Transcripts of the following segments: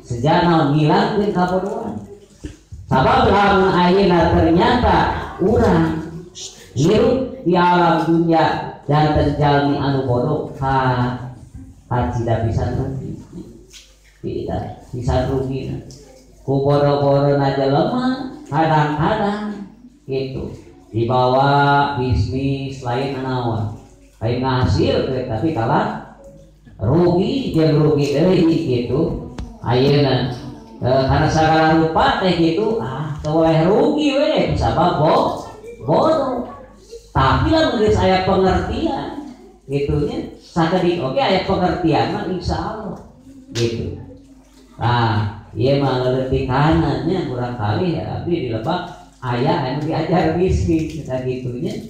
sejana ngilangkeun kabodohan. Sabab lamun ayeuna ternyata urang hirup di alam dunia dan terjalmi anu bodoh, tidak bisa rugi, tidak bisa rugi. Ku bodoh-bodoh aja lemah, kadang-kadang gitu dibawa bisnis lain anawan, kayak ngasil tapi kalah rugi, jeung rugi deui gitu. Ayeuna karena segala rupa teh gitu, toleh rugi we sabab bodoh. Tapi lah geus aya pengertian gitunya sakedik oke aya pengertian mah insyaallah gitu. Ieu mah leutik kanannya kurang kali ya abdi di Lebak aya anu diajar bisnis eta gitunya.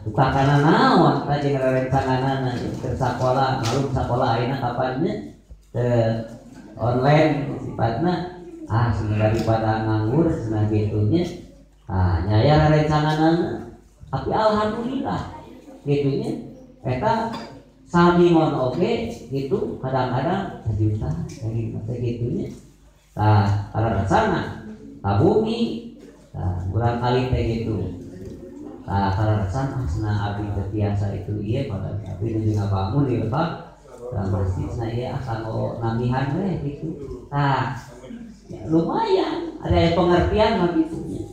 Buka kana naon ka jeung rencanganana keur sakola, malum sakola ayeuna kapannya online sifatna daripada nganggur cenah gitunya. Nyaya rencanganana tapi alhamdulillah gitunya eta sami mon oge gitu kadang-kadang sejuta kayak gitunya. Kalau rasana kabumi kurang kali teh gitu. Kalau rasana asna abdi biasa itu ieu pada tapi nu ngabangun di Lebak masjidna ieu kanggo namihan we gitu. Ya, lumayan ada pengertian mah gitunya.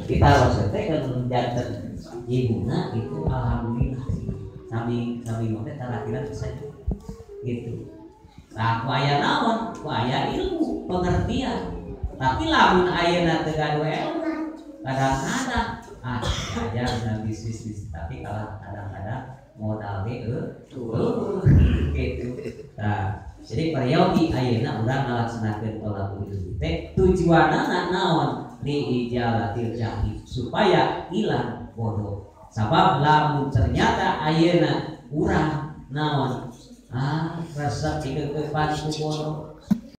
Kita harus teh kan janten ibuna itu alhamdulillah sami moga terakhir bisa gitu. Ku aya naon? Ku aya ilmu, pengertian. Tapi lamun ayeuna teu gaduh ilmu, kadang-kadang aja bisa bisnis tapi kalau kadang-kadang modal gitu. Jadi peryogi ayeuna urang ngalaksanakeun pelaku itu teh tujuanna naon? Li ijalatil jahil supaya hilang bodoh. Sabab lamun ternyata ayeuna urang naon resep dikekepan ku bodoh